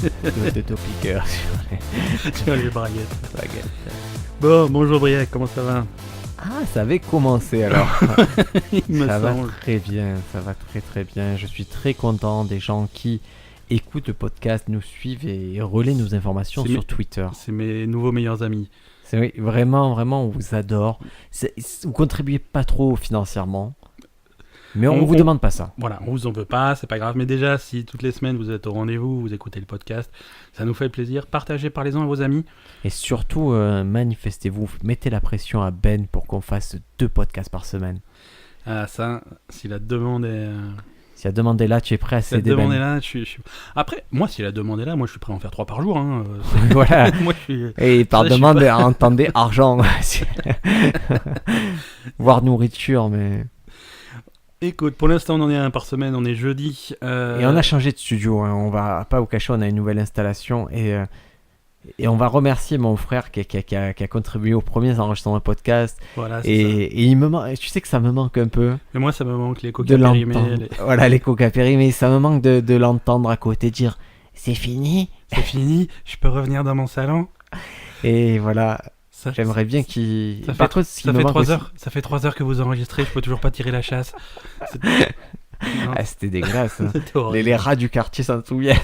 de topiqueur sur les baguettes. Bon, bonjour Briac, comment ça va? Ah, ça avait commencé alors. Ça va très bien, ça va très très bien. Je suis très content des gens qui écoutent le podcast, nous suivent et relaient nos informations sur Twitter. C'est mes nouveaux meilleurs amis. C'est oui, vraiment, on vous adore. Vous contribuez pas trop financièrement. Mais on vous demande pas ça. Voilà, on vous en veut pas, c'est pas grave. Mais déjà, si toutes les semaines vous êtes au rendez-vous, vous écoutez le podcast, ça nous fait plaisir. Partagez, parlez-en à vos amis. Et surtout, manifestez-vous, mettez la pression à Ben pour qu'on fasse 2 podcasts par semaine. Ah ça, si la demande est... Si la demande est là, tu es prêt à céder, Ben? Si la demande est là, je suis... Après, moi, si la demande est là, moi je suis prêt à en faire 3 par jour. Hein. Voilà. Moi, je suis... Et par ça, demande, entendez argent. Voire nourriture, mais... Écoute, pour l'instant on en est à 1 par semaine, on est jeudi. Et on a changé de studio, hein. On va pas vous cacher, on a une nouvelle installation et on va remercier mon frère qui a contribué aux premiers enregistrements de podcast. Voilà, et il me manque, tu sais que ça me manque un peu. Mais moi ça me manque les coca périmés. Voilà, les coca périmés, ça me manque de l'entendre à côté dire c'est fini. C'est fini, je peux revenir dans mon salon. Et voilà. J'aimerais bien qu'il... Ça fait 3 heures que vous enregistrez, je peux toujours pas tirer la chasse. C'était dégueulasse. Hein. Les rats du quartier s'en souviennent.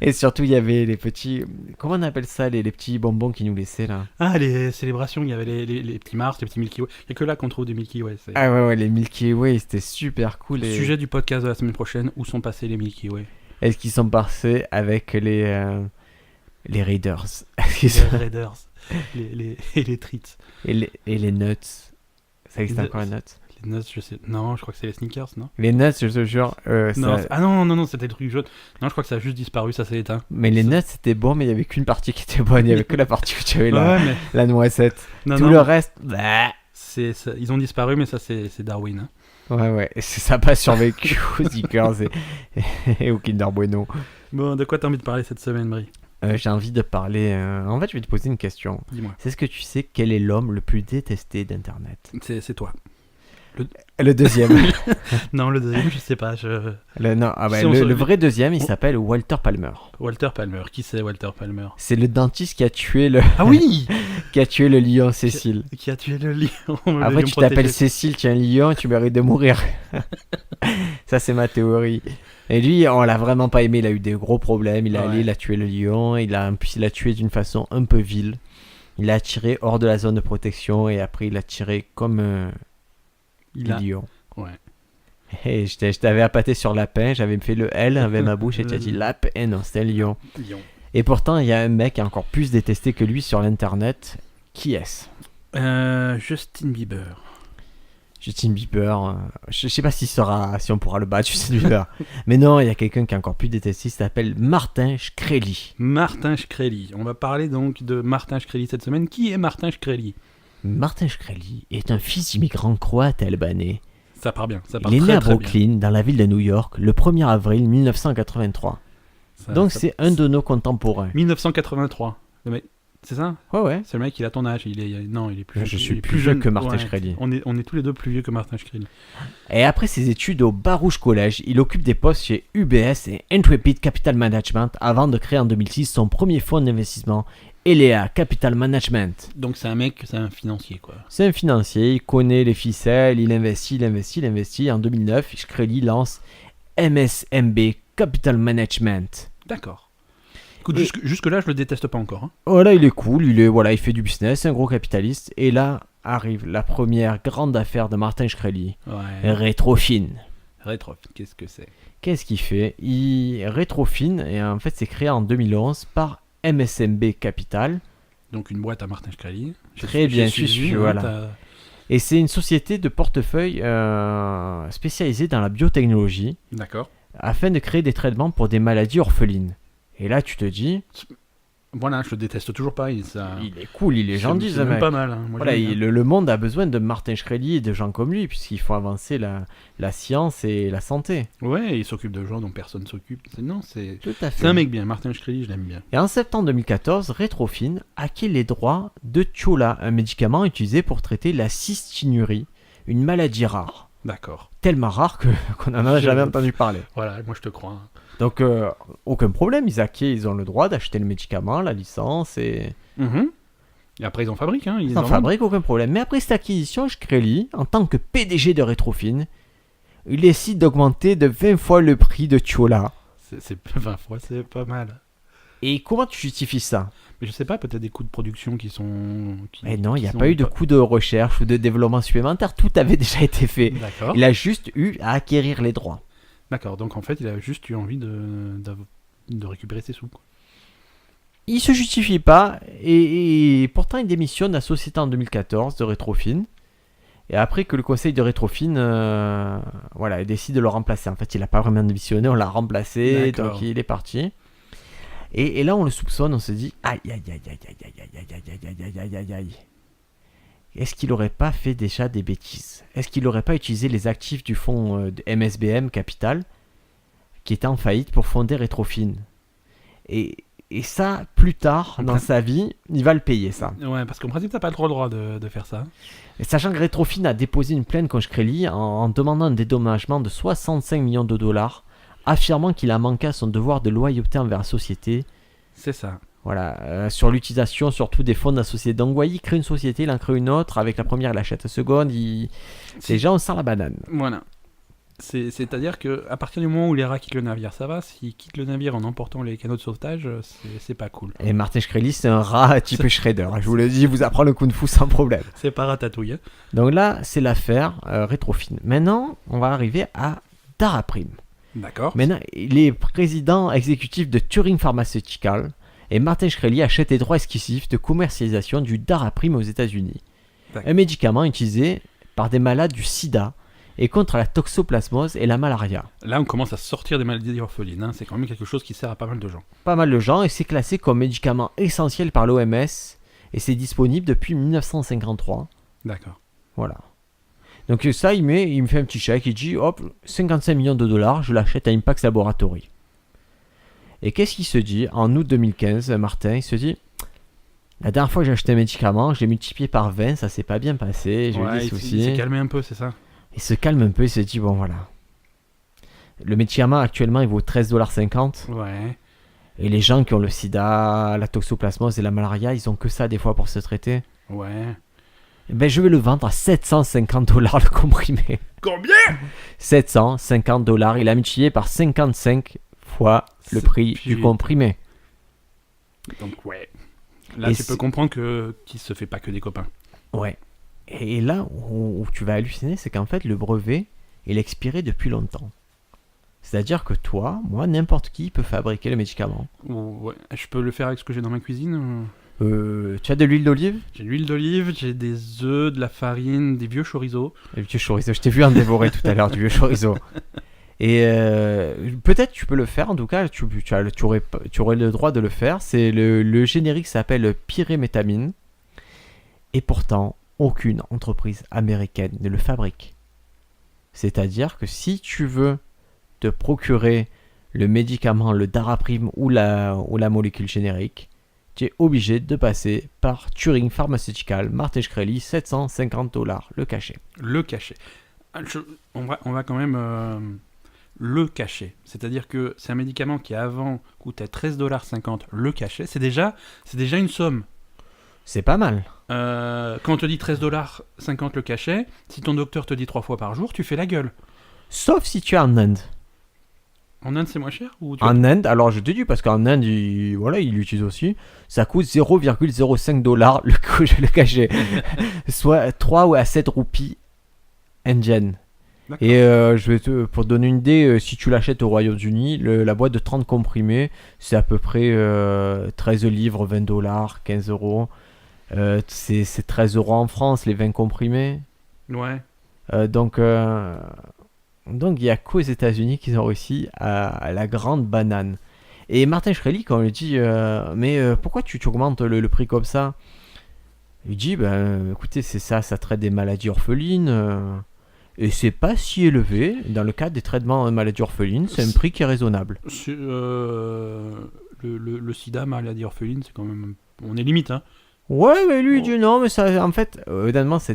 Et surtout, il y avait les petits... Comment on appelle ça, les petits bonbons qu'ils nous laissaient là? Ah, les célébrations, il y avait les petits Mars, les petits Milky Way. Il n'y a que là qu'on trouve des Milky Way. Ah ouais, les Milky Way, c'était super cool. Sujet du podcast de la semaine prochaine, où sont passés les Milky Way? Est-ce qu'ils sont passés avec les Raiders? Les Raiders. Les treats. Et les nuts. Ça existe encore les nuts? Les nuts, je sais. Non, je crois que c'est les sneakers, non? Les nuts, je te jure. Non, ça... Ah non, c'était le truc jaune. Non, je crois que ça a juste disparu, ça s'est éteint. Mais les nuts, c'était bon, mais il n'y avait qu'une partie qui était bonne. Il n'y avait que la partie où tu avais la noisette. Tout le reste, bah... Ils ont disparu, mais ça, c'est Darwin. Hein. Ouais. Et ça n'a pas survécu aux Snickers et au Kinder Bueno. Bon, de quoi t'as envie de parler cette semaine, Brie? J'ai envie de parler... En fait, je vais te poser une question. Dis-moi. C'est ce que tu sais quel est l'homme le plus détesté d'Internet? C'est toi. Le deuxième. Non, le deuxième, je sais pas. Le vrai deuxième, il s'appelle Walter Palmer. Walter Palmer. Qui c'est Walter Palmer? C'est le dentiste qui a tué le... Ah oui. Qui a tué le lion Cécile. Qui a tué le lion. Après, tu t'appelles Cécile, tu es un lion et tu mérites de mourir. Ça, c'est ma théorie. Et lui, on l'a vraiment pas aimé, il a eu des gros problèmes, il a tué le lion, il l'a tué d'une façon un peu vile. Il l'a tiré hors de la zone de protection et après il l'a tiré comme un lion. Ouais. Et je t'avais appâté sur lapin, j'avais fait le L avec ma bouche et tu as dit lapin, et non, c'était un lion. Et pourtant, il y a un mec encore plus détesté que lui sur l'internet. Qui est-ce? Justin Bieber. Justin Bieber, je sais pas si on pourra le battre, Justin Bieber. Mais non, il y a quelqu'un qui est encore plus détesté, il s'appelle Martin Shkreli. Martin Shkreli. On va parler donc de Martin Shkreli cette semaine. Qui est Martin Shkreli? Martin Shkreli est un fils d'immigrant croate et albanais. Ça part bien, il est né à Brooklyn, dans la ville de New York, le 1er avril 1983. Donc c'est un de nos contemporains. 1983, le mec... C'est ça? Ouais. C'est le mec, il a ton âge. Il est plus. Je suis plus jeune que Martin Shkreli. On est tous les deux plus vieux que Martin Shkreli. Et après ses études au Baruch College, il occupe des postes chez UBS et Intrepid Capital Management avant de créer en 2006 son premier fonds d'investissement, Elea Capital Management. Donc c'est un financier quoi. C'est un financier, il connaît les ficelles, il investit. En 2009, Shkreli lance MSMB Capital Management. D'accord. Écoute, jusque-là, je le déteste pas encore. Hein. Voilà, il est cool, il fait du business, c'est un gros capitaliste. Et là arrive la première grande affaire de Martin Shkreli. Ouais. Retrofin, qu'est-ce que c'est? Qu'est-ce qu'il fait? Retrofin, et en fait, c'est créé en 2011 par MSMB Capital. Donc une boîte à Martin Shkreli. Très bien, voilà. Et c'est une société de portefeuille spécialisée dans la biotechnologie. D'accord. Afin de créer des traitements pour des maladies orphelines. Et là, tu te dis... Voilà, je le déteste toujours pas. Il est cool, il est gentil, ce mec. Pas mal. Hein. Moi, voilà, le monde a besoin de Martin Shkreli et de gens comme lui, puisqu'il faut avancer la science et la santé. Ouais, il s'occupe de gens dont personne ne s'occupe. C'est Tout à fait. C'est un mec bien, Martin Shkreli, je l'aime bien. Et en septembre 2014, Retrofin acquiert les droits de Thiola, un médicament utilisé pour traiter la cystinurie, une maladie rare. D'accord. Tellement rare qu'on n'en a jamais entendu parler. Voilà, moi je te crois. Donc, aucun problème, ils ont le droit d'acheter le médicament, la licence, et Mhm. Et après, ils en fabriquent. Hein, ils en fabriquent, aucun problème. Mais après cette acquisition, Shkreli, en tant que PDG de Rétrofine, il décide d'augmenter de 20 fois le prix de Thiola. C'est 20 fois, c'est pas mal. Et comment tu justifies ça? Mais je sais pas, peut-être des coûts de production qui sont... Mais non, il n'y a pas eu de coût de recherche ou de développement supplémentaire, tout avait déjà été fait. D'accord. Il a juste eu à acquérir les droits. D'accord, donc en fait, il a juste eu envie de récupérer ses sous. Quoi. Il se justifie pas, et pourtant il démissionne de la société en 2014 de Rétrofine. Et après que le conseil de Rétrofine il décide de le remplacer. En fait, il n'a pas vraiment démissionné, on l'a remplacé, D'accord. donc il est parti. Et là, on le soupçonne, on se dit aïe, aïe, aïe, aïe, aïe, aïe, aïe, aïe, aïe, aïe, aïe, aïe, aïe, aïe. Est-ce qu'il n'aurait pas fait déjà des bêtises? Est-ce qu'il n'aurait pas utilisé les actifs du fonds de MSBM Capital, qui était en faillite, pour fonder Rétrofine? Et ça, plus tard dans sa vie, il va le payer, ça. Ouais, parce qu'en principe, t'as pas trop le droit de faire ça. Et sachant que Rétrofine a déposé une plainte contre Shkreli en demandant un dédommagement de 65 millions de dollars, affirmant qu'il a manqué à son devoir de loyauté envers la société. C'est ça. Voilà, sur l'utilisation surtout des fonds de la société. Donc, vous voyez, il crée une société, il en crée une autre. Avec la première, il achète la seconde. Déjà, on sent la banane. Voilà. C'est-à-dire qu'à partir du moment où les rats quittent le navire, ça va. S'ils quittent le navire en emportant les canaux de sauvetage, c'est pas cool. Et Martin Shkreli, c'est un rat type Shredder. Je vous le dis, il vous apprend le kung-fu sans problème. C'est pas ratatouille. Hein. Donc là, c'est l'affaire Rétrofine. Maintenant, on va arriver à Daraprime. D'accord. Maintenant, il est président exécutif de Turing Pharmaceutical et Martin Shkreli achète les droits exclusifs de commercialisation du Daraprime aux États-Unis. D'accord. Un médicament utilisé par des malades du sida et contre la toxoplasmose et la malaria. Là, on commence à sortir des maladies orphelines. Hein. C'est quand même quelque chose qui sert à pas mal de gens. Pas mal de gens, et c'est classé comme médicament essentiel par l'OMS et c'est disponible depuis 1953. D'accord. Voilà. Donc ça, il me fait un petit chèque, il dit hop, 55 millions de dollars, je l'achète à Impact Laboratory. Et qu'est-ce qu'il se dit? En août 2015, Martin, il se dit la dernière fois que j'ai acheté un médicament, je l'ai multiplié par 20, ça s'est pas bien passé, j'ai eu des soucis. Il s'est calmé un peu, c'est ça? Il se calme un peu, il se dit bon voilà. Le médicament actuellement il vaut 13,50$. Ouais. Et les gens qui ont le sida, la toxoplasmose et la malaria, ils ont que ça des fois pour se traiter. Ouais. Ben je vais le vendre à 750$ le comprimé. Combien? 750$, il a multiplié par 55 fois le prix du comprimé. Donc ouais. Là tu peux comprendre qu'il se fait pas que des copains. Ouais. Et là où tu vas halluciner, c'est qu'en fait le brevet, il est expiré depuis longtemps. C'est-à-dire que toi, moi, n'importe qui peut fabriquer le médicament. Ouais. Je peux le faire avec ce que j'ai dans ma cuisine. Tu as de l'huile d'olive? J'ai de l'huile d'olive, j'ai des œufs, de la farine, des vieux chorizo. Des vieux chorizo, je t'ai vu en dévorer tout à l'heure du vieux chorizo. Et peut-être tu peux le faire, en tout cas tu aurais le droit de le faire. C'est le générique s'appelle pyrémétamine. Et pourtant, aucune entreprise américaine ne le fabrique. C'est-à-dire que si tu veux te procurer le médicament, le Daraprime ou la molécule générique, tu es obligé de passer par Turing Pharmaceutical, Martin Shkreli, 750$, le cachet. Le cachet. On va quand même le cachet. C'est-à-dire que c'est un médicament qui avant coûtait 13,50$, le cachet. C'est déjà une somme. C'est pas mal. Quand on te dit 13,50$ le cachet, si ton docteur te dit 3 fois par jour, tu fais la gueule. Sauf si tu es en Inde. En Inde, c'est moins cher ou En Inde, alors je te dis, parce qu'en Inde, il l'utilise aussi, ça coûte 0,05$ le cachet. Soit 3 ou à 7 roupies indiennes. D'accord. Et pour te donner une idée, si tu l'achètes au Royaume-Uni, la boîte de 30 comprimés, c'est à peu près 13 livres, 20$, 15€. C'est 13€ en France, les 20 comprimés. Ouais. Donc il n'y a qu'aux États-Unis qu'ils ont réussi à la grande banane. Et Martin Shkreli, quand on lui dit pourquoi tu augmentes le prix comme ça? Il dit écoutez, c'est ça traite des maladies orphelines. Et c'est pas si élevé. Dans le cadre des traitements de maladies orphelines, c'est un prix qui est raisonnable. Le sida, maladie orpheline, c'est quand même. On est limite, hein. Ouais, mais lui il Oh. dit non, mais ça, en fait, honnêtement, ça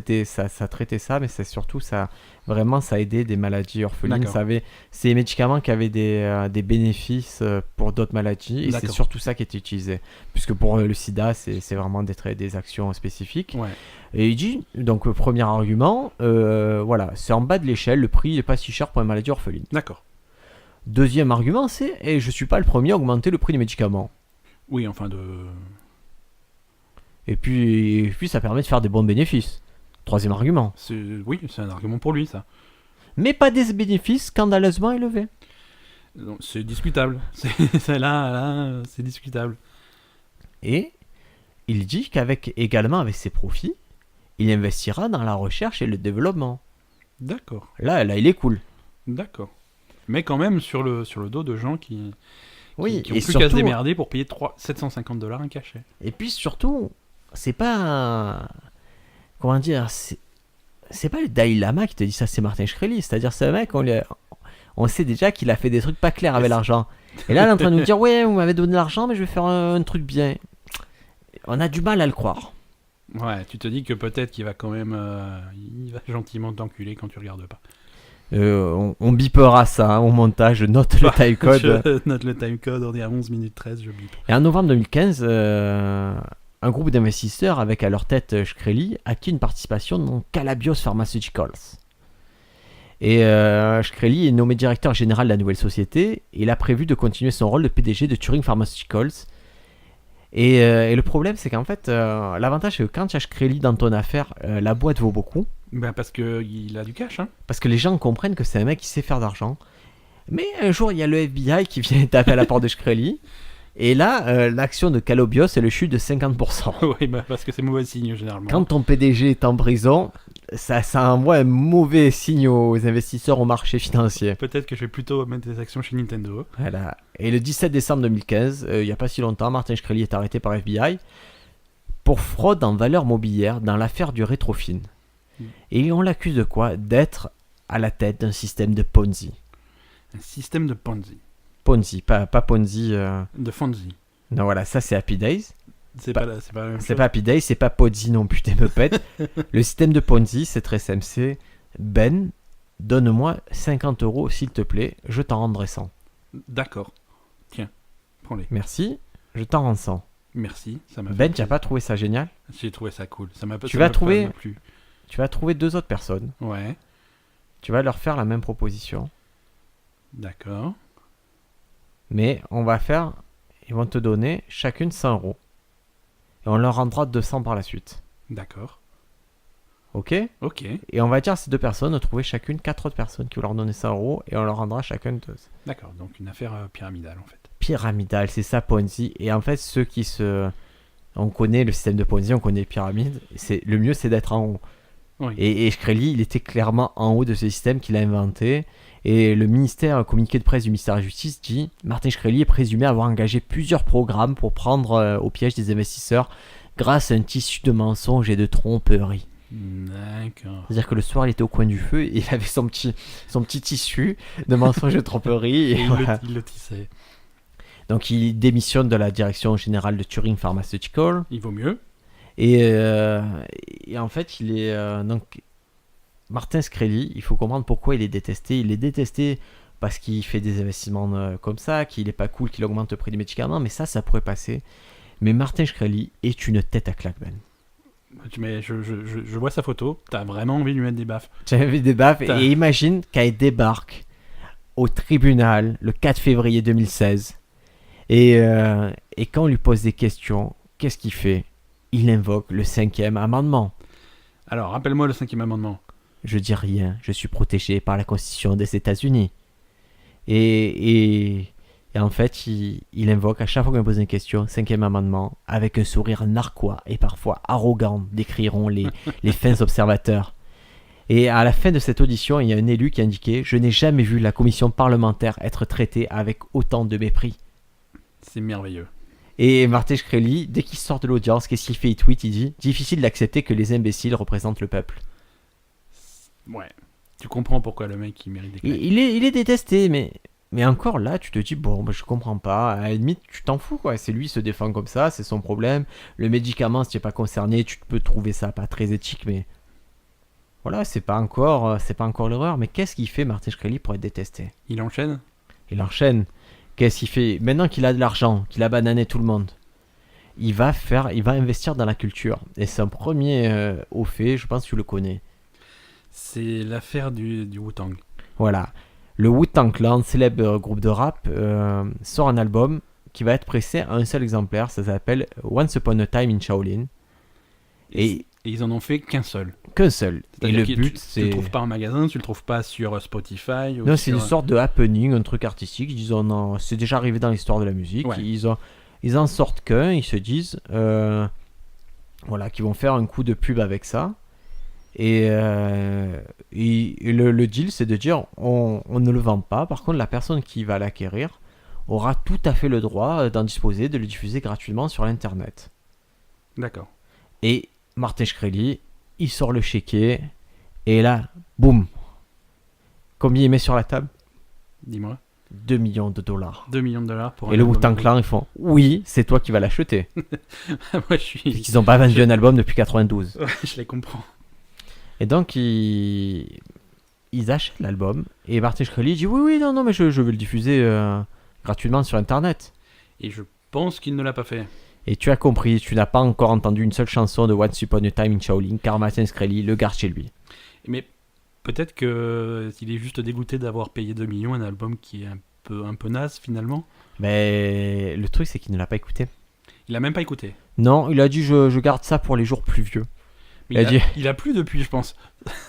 traitait ça, mais c'est surtout ça, vraiment, ça aidait des maladies orphelines. D'accord. C'est des médicaments qui avaient des bénéfices pour d'autres maladies, et c'est D'accord. surtout ça qui était utilisé. Puisque pour le sida, c'est vraiment des actions spécifiques. Ouais. Et il dit, donc, premier argument, voilà, c'est en bas de l'échelle, le prix n'est pas si cher pour une maladie orpheline. D'accord. Deuxième argument, c'est, et je suis pas le premier à augmenter le prix des médicaments. Oui, enfin de. Et puis, ça permet de faire des bons bénéfices. Troisième argument. Oui, c'est un argument pour lui, ça. Mais pas des bénéfices scandaleusement élevés. Donc, c'est discutable. Là, c'est discutable. Et il dit également avec ses profits, il investira dans la recherche et le développement. D'accord. Là, il est cool. D'accord. Mais quand même sur le dos de gens qui Oui, ont et plus qu'à se surtout, démerder pour payer $750 un cachet. et puis surtout, c'est pas, comment dire, c'est pas le Dalai Lama qui te dit ça, c'est Martin Shkreli. C'est-à-dire, c'est un mec, on sait déjà qu'il a fait des trucs pas clairs avec l'argent. Et là, il est en train de nous dire, ouais, vous m'avez donné l'argent, mais je vais faire un truc bien. On a du mal à le croire. Ouais, tu te dis que peut-être qu'il va quand même... il va gentiment t'enculer quand tu regardes pas. On bipera ça au montage, note le timecode. Je note le timecode, on est à 11 minutes 13, je bip. Et en novembre 2015, un groupe d'investisseurs avec à leur tête Shkreli acquis une participation dans Calabios Pharmaceuticals. Et Shkreli est nommé directeur général de la nouvelle société et il a prévu de continuer son rôle de PDG de Turing Pharmaceuticals. Et le problème, c'est qu'en fait, l'avantage, c'est que quand tu as Shkreli dans ton affaire, la boîte vaut beaucoup. Ben parce qu'il a du cash, hein. Parce que les gens comprennent que c'est un mec qui sait faire d'argent. Mais un jour, il y a le FBI qui vient taper à la porte de Shkreli. Et là, l'action de Calabios, c'est le chute de 50%. Oui, bah, parce que c'est mauvais signe généralement. Quand ton PDG est en prison, ça envoie un mauvais signe aux investisseurs au marché financier. Peut-être que je vais plutôt mettre des actions chez Nintendo. Voilà. Et le 17 décembre 2015, il n'y a pas si longtemps, Martin Shkreli est arrêté par FBI pour fraude en valeurs mobilières dans l'affaire du Rétrofin. Et on l'accuse de quoi? D'être à la tête d'un système de Ponzi. Un système de Ponzi. Ponzi, pas Ponzi. De Fonzi. Non, voilà, ça c'est Happy Days. C'est Pas- pas la même C'est chose. pas Happy Days, c'est pas Ponzi non plus, t'es me pète. Le système de Ponzi, c'est très simple. C'est Ben, donne-moi 50 € s'il te plaît, je t'en rendrai 100. D'accord. Tiens, prends-les. Merci, je t'en rends 100. Merci, ça m'a fait Ben, tu n'as plaisir. pas trouvé ça génial? J'ai trouvé ça cool. Ça m'a Tu ça vas m'a trouver- pas plu. Tu vas trouver 2 autres personnes. Ouais, Tu vas leur faire la même proposition. d'accord. Mais ils vont te donner chacune 100 €. Et on leur rendra 200 par la suite. D'accord. Ok? Ok. Et on va dire à ces 2 personnes de trouver chacune 4 autres personnes qui vont leur donner 100 € et on leur rendra chacun 2. D'accord. Donc une affaire pyramidale en fait. Pyramidal, c'est ça Ponzi. Et en fait, on connaît le système de Ponzi, on connaît les pyramides. Le mieux, c'est d'être en haut. Oui. Et Shkreli, il était clairement en haut de ce système qu'il a inventé. Et le communiqué de presse du ministère de la Justice dit Martin Shkreli est présumé avoir engagé plusieurs programmes pour prendre au piège des investisseurs grâce à un tissu de mensonges et de tromperies. D'accord. C'est-à-dire que le soir, il était au coin du feu et il avait son petit tissu de mensonges et de tromperies. Et Et voilà. il le tissait. Donc il démissionne de la direction générale de Turing Pharmaceutical. Il vaut mieux. Et en fait, donc Martin Shkreli, il faut comprendre pourquoi il est détesté. Il est détesté parce qu'il fait des investissements comme ça, qu'il est pas cool, qu'il augmente le prix des médicaments, mais ça pourrait passer. Mais Martin Shkreli est une tête à claque, Ben. Mais je vois sa photo. T'as vraiment envie de lui mettre des baffes. J'avais vu des baffes Putain. et imagine qu'elle débarque au tribunal le 4 février 2016 et quand on lui pose des questions, qu'est-ce qu'il fait? Il invoque le 5e amendement. Alors, rappelle-moi le 5e amendement. Je dis rien, je suis protégé par la Constitution des États-Unis. Et en fait, il invoque à chaque fois qu'on lui pose une question, 5e amendement, avec un sourire narquois et parfois arrogant, décriront les fins observateurs. Et à la fin de cette audition, il y a un élu qui a indiqué « Je n'ai jamais vu la commission parlementaire être traitée avec autant de mépris ». C'est merveilleux. Et Martin Shkreli, dès qu'il sort de l'audience, qu'est-ce qu'il fait? Il tweet, il dit « Difficile d'accepter que les imbéciles représentent le peuple ». Ouais. Tu comprends pourquoi le mec il mérite des claques. Il est détesté, mais Mais encore là, tu te dis, bon, bah, je comprends pas. À la limite, tu t'en fous, quoi. C'est lui, il se défend comme ça, c'est son problème. Le médicament, si tu n'es pas concerné, tu peux trouver ça pas très éthique, mais voilà, c'est pas encore l'erreur. Mais qu'est-ce qu'il fait, Martin Shkreli, pour être détesté? Il enchaîne. Il enchaîne. Qu'est-ce qu'il fait? Maintenant qu'il a de l'argent, qu'il a banané tout le monde, il va investir dans la culture. Et son premier au fait, je pense que tu le connais. C'est l'affaire du Wu-Tang. Voilà. Le Wu-Tang Clan, célèbre groupe de rap, sort un album qui va être pressé à un seul exemplaire. Ça s'appelle Once Upon a Time in Shaolin. Et ils en ont fait qu'un seul. Qu'un seul. Et le but, tu le trouves pas en magasin, tu le trouves pas sur Spotify. Non, c'est une sorte de happening, un truc artistique. Ils disent, non, c'est déjà arrivé dans l'histoire de la musique. Ouais. Ils en sortent qu'un, ils se disent voilà, qu'ils vont faire un coup de pub avec ça. Et le deal, c'est de dire on ne le vend pas. Par contre, la personne qui va l'acquérir aura tout à fait le droit d'en disposer, de le diffuser gratuitement sur l'internet. D'accord. Et Martin Shkreli, il sort le chéquier, et là, boum. Combien il met sur la table? Dis-moi. 2 millions de dollars. 2 millions de dollars pour. Et le Wu-Tang Clan, ils font oui, c'est toi qui vas l'acheter. Moi, je suis. Ils n'ont pas vendu un album depuis 92. Ouais, je les comprends. Et donc, ils achètent l'album. Et Martin Shkreli dit oui, non, mais je vais le diffuser gratuitement sur Internet. Et je pense qu'il ne l'a pas fait. Et tu as compris, tu n'as pas encore entendu une seule chanson de Once Upon a Time in Shaolin, car Martin Shkreli le garde chez lui. Mais peut-être qu'il est juste dégoûté d'avoir payé 2 millions un album qui est un peu naze finalement. Mais le truc, c'est qu'il ne l'a pas écouté. Il a même pas écouté. Non, il a dit je garde ça pour les jours pluvieux. Il a plu depuis, je pense.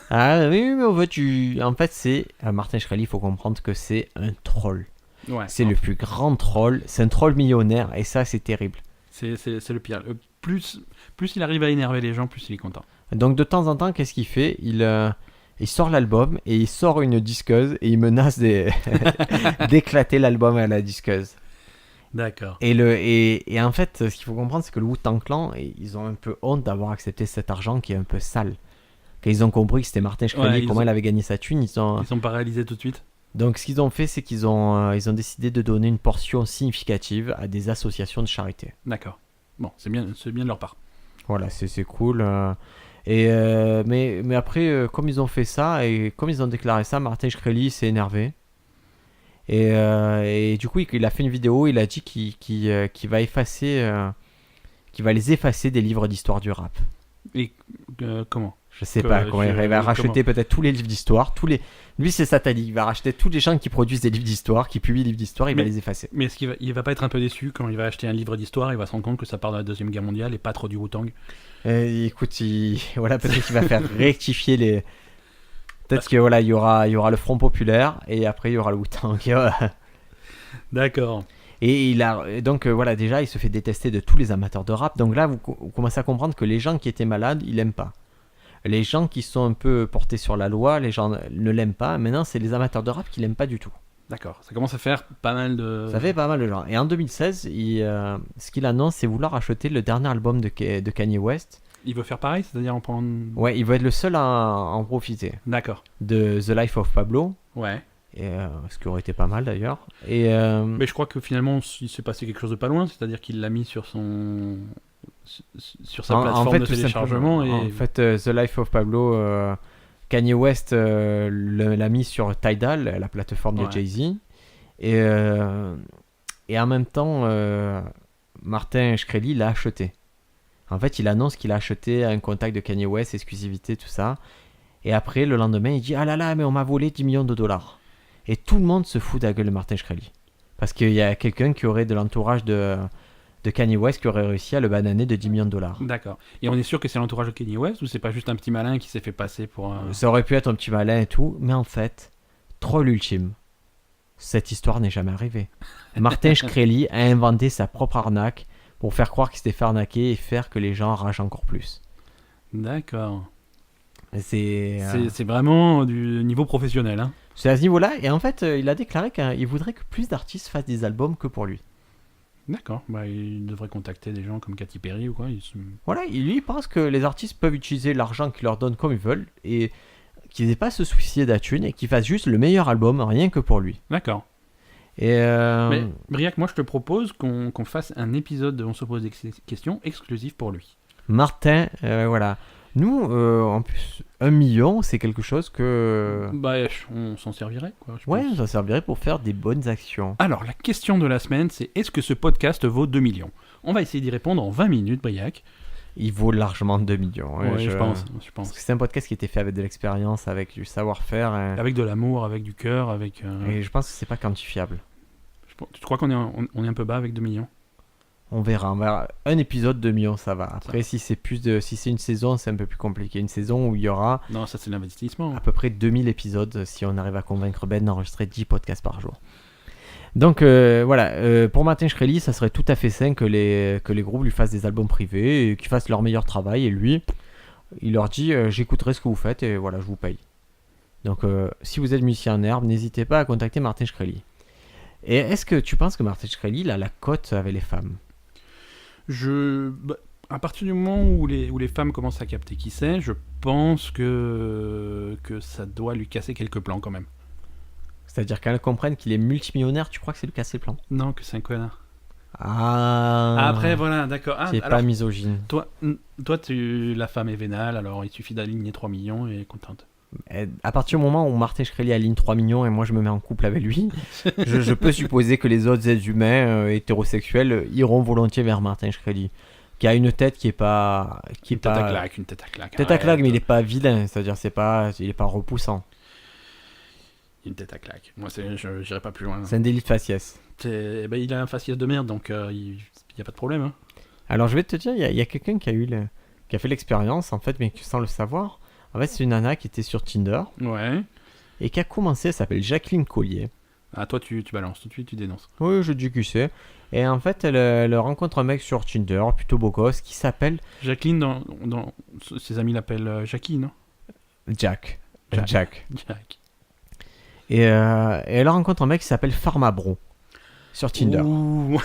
Ah oui, mais en fait, c'est Martin Shkreli, il faut comprendre que c'est un troll. Ouais, c'est le plus grand troll. C'est un troll millionnaire, et ça, c'est terrible. C'est le pire. Plus il arrive à énerver les gens, plus il est content. Donc de temps en temps, qu'est-ce qu'il fait? Il sort l'album et il sort une disqueuse et il menace d'éclater l'album à la disqueuse. D'accord. Et en fait, ce qu'il faut comprendre, c'est que le Wu-Tang Clan, ils ont un peu honte d'avoir accepté cet argent qui est un peu sale. Quand ils ont compris que c'était Martin Shkreli, comment il avait gagné sa thune, ils sont pas réalisés tout de suite. Donc ce qu'ils ont fait, c'est qu'ils ont décidé de donner une portion significative à des associations de charité. D'accord. Bon, c'est bien de leur part. Voilà, c'est cool. Mais après, comme ils ont fait ça, et comme ils ont déclaré ça, Martin Shkreli s'est énervé. Et du coup, il a fait une vidéo, il a dit qu'il va les effacer des livres d'histoire du rap. Et comment? Je sais pas comment il va racheter peut-être tous les livres d'histoire, lui c'est ça t'as dit, il va racheter tous les gens qui produisent des livres d'histoire, qui publient des livres d'histoire, il va les effacer. Mais est-ce qu'il va pas être un peu déçu quand il va acheter un livre d'histoire, il va se rendre compte que ça part de la Deuxième Guerre mondiale et pas trop du Wu-Tang? Écoute, voilà, peut-être qu'il va faire rectifier les... Peut-être que voilà, il y aura le Front Populaire et après il y aura le Wu-Tang. D'accord. Et donc voilà, déjà il se fait détester de tous les amateurs de rap. Donc là vous commencez à comprendre que les gens qui étaient malades, il l'aime pas. Les gens qui sont un peu portés sur la loi, les gens ne l'aiment pas. Maintenant, c'est les amateurs de rap qui l'aiment pas du tout. D'accord, ça commence à faire pas mal de... Ça fait pas mal de gens. Et en 2016, ce qu'il annonce, c'est vouloir acheter le dernier album de Kanye West. Il veut faire pareil, c'est-à-dire en prendre... Ouais, il veut être le seul à en profiter. D'accord. De The Life of Pablo. Ouais. Et, ce qui aurait été pas mal d'ailleurs. Mais je crois que finalement, il s'est passé quelque chose de pas loin, c'est-à-dire qu'il l'a mis sur sa plateforme de téléchargement. En fait, The Life of Pablo, Kanye West l'a mis sur Tidal, la plateforme de Jay-Z. Et en même temps, Martin Shkreli l'a acheté. En fait, il annonce qu'il a acheté un contact de Kanye West, exclusivité, tout ça. Et après, le lendemain, il dit « Ah là là, mais on m'a volé 10 millions de dollars. » Et tout le monde se fout de la gueule de Martin Shkreli. Parce qu'il y a quelqu'un qui aurait de l'entourage de Kanye West qui aurait réussi à le bananer de 10 millions de dollars. D'accord. Et on est sûr que c'est l'entourage de Kanye West ou c'est pas juste un petit malin qui s'est fait passer pour un... Ça aurait pu être un petit malin et tout, mais en fait, troll ultime. Cette histoire n'est jamais arrivée. Martin Shkreli a inventé sa propre arnaque pour faire croire qu'il s'était fait arnaquer et faire que les gens ragent encore plus. D'accord. C'est vraiment du niveau professionnel. Hein. C'est à ce niveau-là. Et en fait, il a déclaré qu'il voudrait que plus d'artistes fassent des albums que pour lui. D'accord. Bah, il devrait contacter des gens comme Katy Perry ou quoi. Voilà, lui pense que les artistes peuvent utiliser l'argent qu'ils leur donnent comme ils veulent et qu'ils n'aient pas à se soucier de la thune et qu'ils fassent juste le meilleur album, rien que pour lui. D'accord. Et Mais Briac, moi je te propose qu'on fasse un épisode de On se pose des questions exclusif pour lui. Martin, voilà. Nous, en plus, 1 million, c'est quelque chose que... Bah, on s'en servirait, quoi. Je Ouais, pense. ça servirait pour faire des bonnes actions. Alors, la question de la semaine, c'est est-ce que ce podcast vaut 2 millions? On va essayer d'y répondre en 20 minutes, Briac. Il vaut largement 2 millions. Ouais, je pense. Parce que c'est un podcast qui a été fait avec de l'expérience, avec du savoir-faire. Avec de l'amour, avec du cœur, avec... Et je pense que c'est pas quantifiable. Tu crois qu'on est, on est un peu bas avec 2 millions? On verra. Un épisode, 2 millions, ça va. Après, si c'est une saison, c'est un peu plus compliqué. Une saison où il y aura Non, ça c'est l'investissement. à peu près 2000 épisodes si on arrive à convaincre Ben d'enregistrer 10 podcasts par jour. Donc voilà, pour Martin Shkreli, ça serait tout à fait sain que les groupes lui fassent des albums privés et qu'ils fassent leur meilleur travail. Et lui, il leur dit j'écouterai ce que vous faites et voilà, je vous paye. Donc si vous êtes musicien en herbe, n'hésitez pas à contacter Martin Shkreli. Et est-ce que tu penses que Martin Shkreli il a la cote avec les femmes? À partir du moment où les femmes commencent à capter qui c'est, je pense que ça doit lui casser quelques plans quand même. C'est-à-dire qu'elles comprennent qu'il est multimillionnaire, tu crois que c'est lui casser le plan? Non, que c'est un connard. Ah, Après, voilà, d'accord. c'est alors, pas misogyne. toi, la femme est vénale, alors il suffit d'aligner 3 millions et elle est contente. À partir du moment où Martin Shkreli aligne 3 millions et moi je me mets en couple avec lui, je peux supposer que les autres êtres humains hétérosexuels iront volontiers vers Martin Shkreli, qui a une tête qui est pas... Une tête à claque, une tête à claque. Tête à claque, arrête. mais il est pas vilain, c'est-à-dire il est pas repoussant. Une tête à claque. Moi, je j'irai pas plus loin. C'est un délit de faciès. Il a un faciès de merde, donc il y a pas de problème. Hein. Alors je vais te dire, il y a quelqu'un qui a fait l'expérience en fait, mais sans le savoir. En fait, c'est une nana qui était sur Tinder Ouais. et qui a commencé, elle s'appelle Jacqueline Collier. Ah, toi, tu balances tout de suite, tu dénonces. Oui, je dis qui c'est. Et en fait, elle rencontre un mec sur Tinder, plutôt beau gosse, qui s'appelle Jacqueline, dans ses amis l'appellent Jackie, non? Jack. Jack. Jack. Et elle rencontre un mec qui s'appelle Pharmabro sur Tinder. Ouh.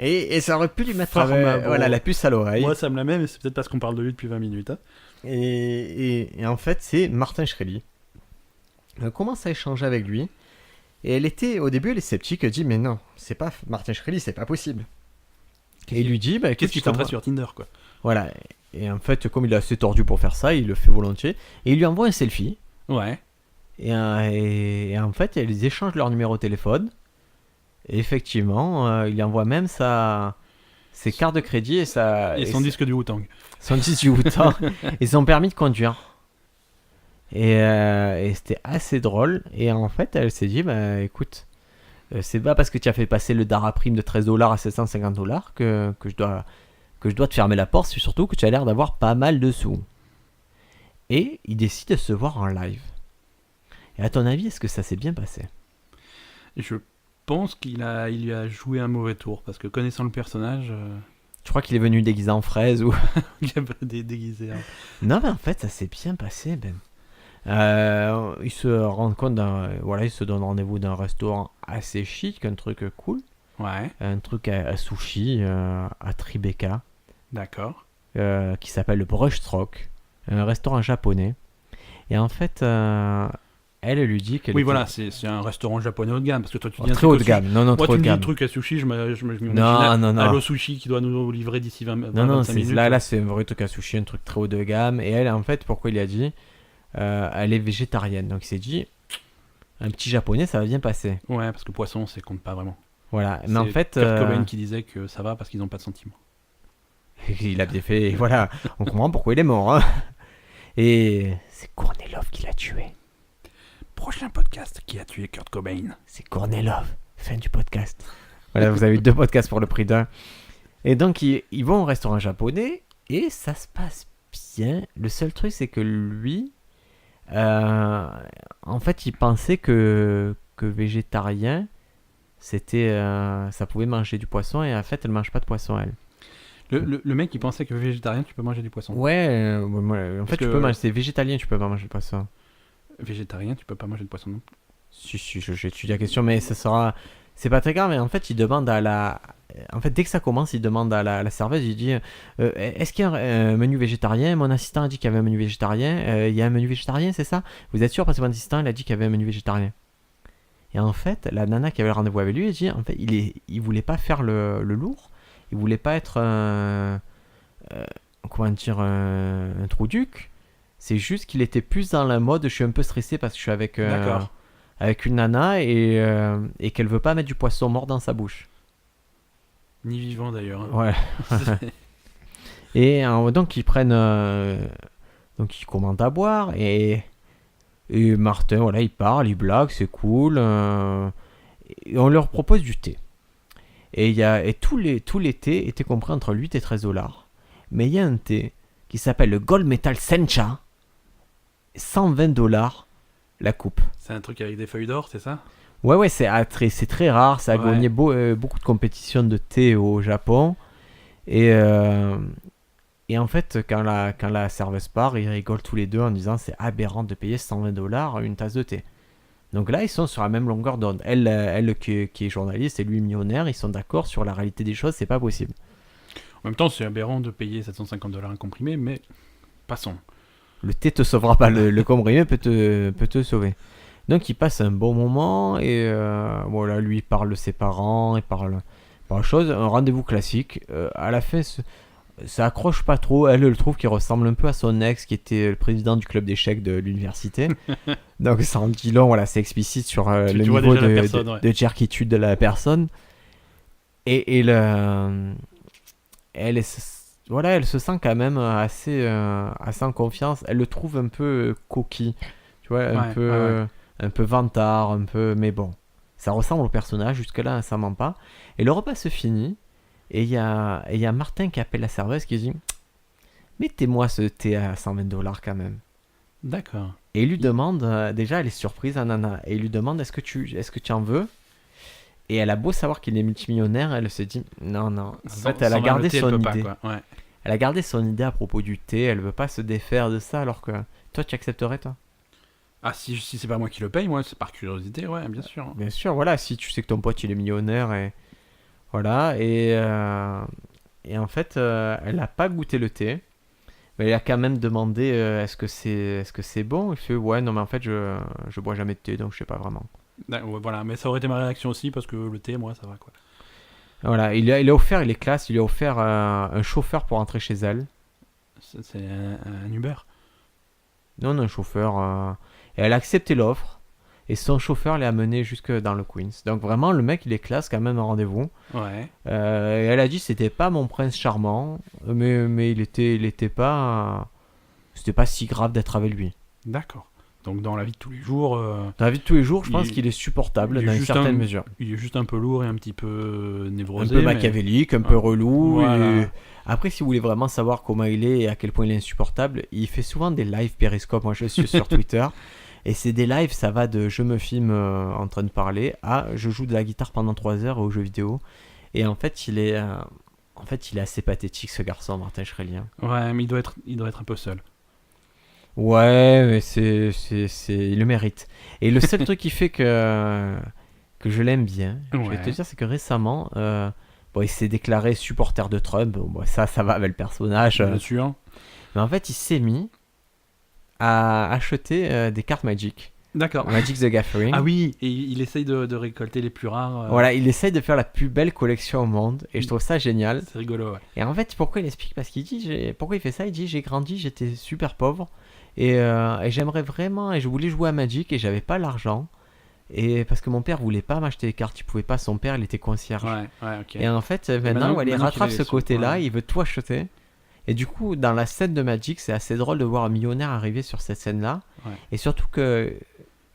Et ça aurait pu lui mettre Pharmabro. voilà, la puce à l'oreille. Moi, ça me la met, mais c'est peut-être parce qu'on parle de lui depuis 20 minutes. Hein. Et en fait, c'est Martin Shkreli. Elle commence à échanger avec lui. Et au début, elle est sceptique. Elle dit, mais non, c'est pas Martin Shkreli, c'est pas possible. Et il lui dit, bah, écoute, Qu'est-ce qu'il je t'envoie- faudrait sur Tinder, quoi? Voilà. Et en fait, comme il est assez tordu pour faire ça, il le fait volontiers. Et il lui envoie un selfie. Ouais. Et en fait, ils échangent leur numéro de téléphone. Et effectivement, il envoie même ses cartes de crédit et son disque du Wu-Tang. son 18 ans et son permis de conduire. Et c'était assez drôle. Et en fait, elle s'est dit, bah écoute, c'est pas parce que tu as fait passer le Dara Prime de $13 à $750 que je dois te fermer la porte, c'est surtout que tu as l'air d'avoir pas mal de sous. Et il décide de se voir en live. Et à ton avis, est-ce que ça s'est bien passé? Je pense il lui a joué un mauvais tour, parce que connaissant le personnage, Tu crois qu'il est venu déguisé en fraise ou... il a pas déguisé. Hein. Non, mais en fait, ça s'est bien passé, Ben. Il se rend compte il se donne rendez-vous d'un restaurant assez chic, un truc cool, Ouais, un truc à sushi à Tribeca, d'accord. qui s'appelle le Brushstroke, un restaurant japonais. Et en fait, elle lui dit qu'elle Oui, était- voilà, c'est un restaurant japonais haut de gamme, parce que toi tu dis un très truc haut au de sushi. gamme. Non, Moi, trop tu de me dis gamme. le truc à sushi, je m'imagine Non. Allo Sushi qui doit nous livrer d'ici 20 Non, 25 minutes. là, c'est un vrai truc à sushi, un truc très haut de gamme. Et elle, en fait, pourquoi il a dit elle est végétarienne. Donc il s'est dit, un petit japonais, ça va bien passer. Ouais, parce que poisson, c'est compte pas vraiment. Voilà. Mais en C'est fait, Kurt Cobain qui disait que ça va parce qu'ils n'ont pas de sentiments. il a bien fait. Et voilà, on comprend pourquoi il est mort. Hein. Et c'est Kornelov qui l'a tué. Prochain podcast, qui a tué Kurt Cobain? C'est Kornelov. Fin du podcast. Voilà, vous avez 2 podcasts pour le prix d'un. Et donc, ils vont au restaurant japonais et ça se passe bien. Le seul truc, c'est que lui, en fait, il pensait que végétarien, c'était, ça pouvait manger du poisson et en fait, elle mange pas de poisson, elle. Le mec, il pensait que végétarien, tu peux manger du poisson. Ouais, en fait, que- tu peux manger. C'est végétalien, tu peux pas manger de poisson. Végétarien, tu peux pas manger de poisson non plus. Si, j'étudie la question, mais ça sera. C'est pas très grave, mais en fait, il demande à la. En fait, dès que ça commence, il demande à la serveuse, il dit est-ce qu'il y a un menu végétarien? Mon assistant a dit qu'il y avait un menu végétarien. Il y a un menu végétarien, c'est ça? Vous êtes sûr? Parce que mon assistant, il a dit qu'il y avait un menu végétarien. Et en fait, la nana qui avait le rendez-vous avec lui, elle dit, en fait, il voulait pas faire le lourd, il voulait pas être comment dire, un trou duc. C'est juste qu'il était plus dans la mode, je suis un peu stressé parce que je suis avec une nana et qu'elle veut pas mettre du poisson mort dans sa bouche. Ni vivant d'ailleurs. Hein. Ouais. Et donc ils prennent, donc ils commandent à boire et Martin, voilà, il parle, il blague, c'est cool. Et on leur propose du thé. Et tout l'été était compris entre 8 et 13 $. Mais il y a un thé qui s'appelle le Gold Metal Sencha, 120 $ la coupe. C'est un truc avec des feuilles d'or, c'est ça? Ouais, c'est très rare. Ça a gagné beaucoup de compétitions de thé au Japon. Et en fait, quand la serveuse part, ils rigolent tous les deux en disant c'est aberrant de payer 120 $ une tasse de thé. Donc là, ils sont sur la même longueur d'onde. Elle qui est journaliste et lui millionnaire, ils sont d'accord sur la réalité des choses, c'est pas possible. En même temps, c'est aberrant de payer 750 $ un comprimé, mais passons. Le thé te sauvera pas, le comprimé peut te sauver. Donc il passe un bon moment et voilà, lui il parle de ses parents, il parle chose, un rendez-vous classique. À la fin, ça accroche pas trop. Elle le trouve qu'il ressemble un peu à son ex qui était le président du club d'échecs de l'université. Donc ça en dit long, voilà, c'est explicite sur le niveau de jerkitude de la personne. Et elle se sent quand même assez en confiance. Elle le trouve un peu coquille, tu vois, un peu vantard, un peu, mais bon, ça ressemble au personnage. Jusque là, ça ment pas. Et le repas se finit. Et il y a Martin qui appelle la serveuse qui dit mettez-moi ce thé à 120 $ quand même. D'accord. Et il lui demande, déjà elle est surprise à Nana, et il lui demande est-ce que tu en veux? Et elle a beau savoir qu'il est multimillionnaire, elle se dit non. En fait, elle a gardé son idée. Elle a gardé son idée à propos du thé, elle veut pas se défaire de ça, alors que toi tu accepterais, toi? Ah, si c'est pas moi qui le paye, moi c'est par curiosité, ouais, bien sûr. Bien sûr, voilà, si tu sais que ton pote il est millionnaire et voilà, et en fait, elle n'a pas goûté le thé, mais elle a quand même demandé est-ce que c'est bon? Il fait ouais, non, mais en fait, je bois jamais de thé, donc je sais pas vraiment. Voilà, mais ça aurait été ma réaction aussi, parce que le thé, moi, ça va quoi. Voilà, il a offert, il est classe, il lui a offert un chauffeur pour rentrer chez elle. C'est un Uber? Non, un chauffeur. Et elle a accepté l'offre. Et son chauffeur l'a amené jusque dans le Queens. Donc vraiment, le mec, il est classe quand même en rendez-vous. Ouais. Et elle a dit c'était pas mon prince charmant, mais il était pas... C'était pas si grave d'être avec lui. D'accord. Donc dans la vie de tous les jours... Dans la vie de tous les jours, je pense qu'il est supportable dans une certaine mesure. Il est juste un peu lourd et un petit peu névrosé. Un peu machiavélique, un peu relou. Voilà. Et... Après, si vous voulez vraiment savoir comment il est et à quel point il est insupportable, il fait souvent des lives Periscope. Moi, je suis sur Twitter. Et c'est des lives, ça va de je me filme en train de parler à je joue de la guitare pendant 3 heures aux jeux vidéo. Et en fait, il est assez pathétique, ce garçon, Martin Schrelien. Ouais, mais il doit être un peu seul. Ouais, mais il le mérite. Et le seul truc qui fait que je l'aime bien, je vais te dire, c'est que récemment, il s'est déclaré supporter de Trump. Bon, ça va avec le personnage. Bien sûr. Mais en fait, il s'est mis à acheter des cartes Magic. D'accord. Magic the Gathering. Ah oui, et il essaye de récolter les plus rares. Voilà, il essaye de faire la plus belle collection au monde. Et je trouve ça génial. C'est rigolo, ouais. Et en fait, pourquoi il explique? Parce qu'il dit, pourquoi il fait ça? Il dit, j'ai grandi, j'étais super pauvre. Et j'aimerais vraiment, et je voulais jouer à Magic et j'avais pas l'argent. Et parce que mon père voulait pas m'acheter les cartes, il pouvait pas, son père il était concierge. Ouais, ok. Et en fait, maintenant il rattrape ce côté-là, il veut tout acheter. Et du coup, dans la scène de Magic, c'est assez drôle de voir un millionnaire arriver sur cette scène-là. Ouais. Et surtout que,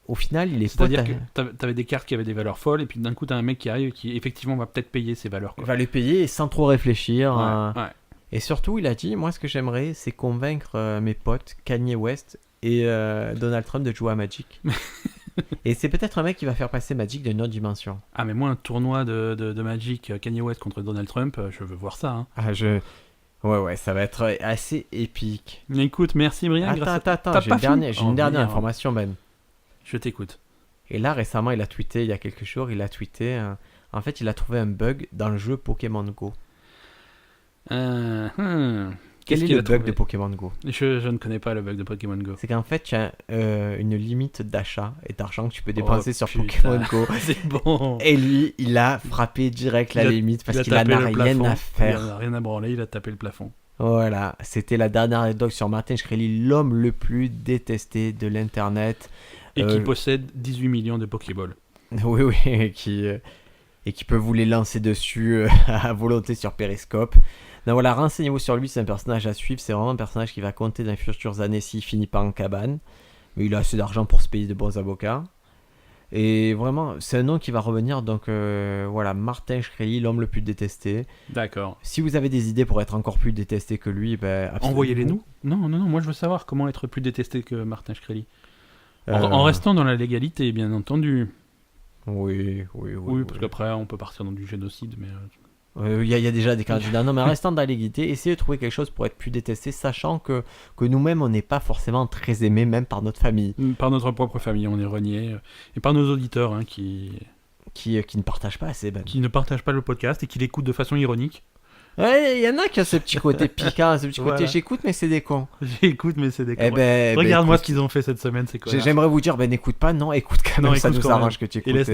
au final, il est C'est-à-dire que t'avais des cartes qui avaient des valeurs folles, et puis d'un coup, t'as un mec qui arrive qui, effectivement, va peut-être payer ces valeurs. Quoi. Il va les payer sans trop réfléchir. Ouais. Et surtout, il a dit, moi, ce que j'aimerais, c'est convaincre mes potes, Kanye West et Donald Trump, de jouer à Magic. Et c'est peut-être un mec qui va faire passer Magic d'une autre dimension. Ah, mais moi, un tournoi de Magic, Kanye West contre Donald Trump, je veux voir ça. Hein. Ah, Ouais, ça va être assez épique. Mais écoute, merci Brian. Attends, j'ai une dernière information, Ben. Je t'écoute. Et là, récemment, il a tweeté, il y a quelques jours, en fait, il a trouvé un bug dans le jeu Pokémon Go. Quel Quel est qu'il le a bug trouvé de Pokémon Go? Je ne connais pas le bug de Pokémon Go. C'est qu'en fait, tu as une limite d'achat et d'argent que tu peux Oh, dépenser sur putain. Pokémon Go. C'est bon. Et lui, il a frappé direct la limite parce qu'il en tapé a le rien plafond. à Il en faire. a rien à branler, il a tapé le plafond. Voilà, c'était la dernière anecdote sur Martin Shkreli, l'homme le plus détesté de l'internet. Et qui possède 18 millions de Pokéballs. Oui, oui, et qui peut vous les lancer dessus à volonté sur Periscope. Donc voilà, renseignez-vous sur lui, c'est un personnage à suivre, c'est vraiment un personnage qui va compter dans les futures années s'il finit pas en cabane. Mais il a assez d'argent pour se payer de bons avocats. Et vraiment, c'est un nom qui va revenir, donc voilà, Martin Shkreli, l'homme le plus détesté. D'accord. Si vous avez des idées pour être encore plus détesté que lui, ben, Envoyez-les nous. Non, moi je veux savoir comment être plus détesté que Martin Shkreli. En restant dans la légalité, bien entendu. Oui, Parce qu'après on peut partir dans du génocide, mais... Il y a déjà des candidats. Non, mais en restant dans l'égalité, essayez de trouver quelque chose pour être plus détesté, sachant que nous-mêmes, on n'est pas forcément très aimés, même par notre famille. Par notre propre famille, on est renié. Et par nos auditeurs, hein, qui ne partagent pas assez. Ben. ne partagent pas le podcast et qui l'écoutent de façon ironique. Ouais, il y en a qui ont ce petit côté piquant, ce petit côté Voilà. j'écoute, mais c'est des cons. J'écoute, mais c'est des Eh ben, Regarde-moi écoute, ce qu'ils ont fait cette semaine, c'est quoi j'aimerais vous dire, ben n'écoute pas, non, écoute quand même, Non, ça écoute nous quand arrange que tu écoutes.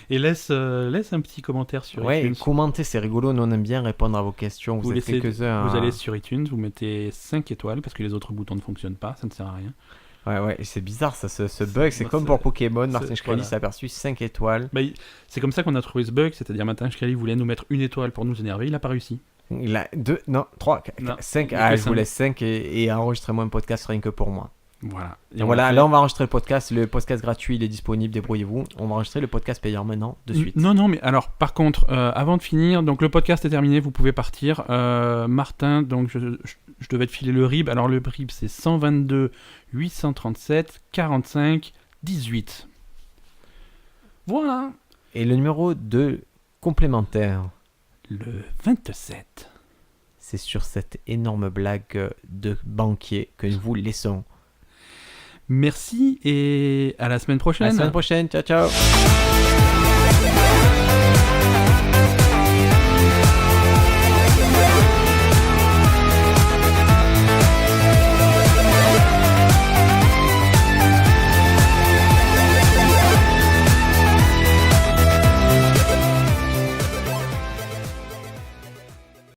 Et laisse un petit commentaire sur Ouais, iTunes. commentez, c'est rigolo, nous on aime bien répondre à vos questions. Vous êtes laissez- quelques-uns. Vous allez sur iTunes, vous mettez 5 étoiles parce que les autres boutons ne fonctionnent pas, ça ne sert à rien. Ouais, c'est bizarre ça, ce bug. C'est Moi, comme pour Pokémon, Martin c'est- Shkreli voilà. s'est aperçu 5 étoiles. Bah, c'est comme ça qu'on a trouvé ce bug, c'est-à-dire Martin Shkreli voulait nous mettre une étoile pour nous énerver, il n'a pas réussi. Il a 2, non, 3, Non, 5. il a Ah, que je vous cinq. laisse 5 et enregistrez-moi un podcast rien que pour moi. Voilà. Et Donc on voilà, fait- là on va enregistrer le podcast. Le podcast gratuit, il est disponible, débrouillez-vous. On va enregistrer le podcast payant maintenant, de suite. Non, mais alors, par contre, avant de finir, donc le podcast est terminé, vous pouvez partir. Martin, donc je devais te filer le RIB. Alors le RIB, c'est 122 837 45 18. Voilà. Et le numéro 2 complémentaire, Le 27. c'est sur cette énorme blague de banquier que nous vous laissons. Merci et à la semaine À prochaine. la semaine prochaine, ciao ciao.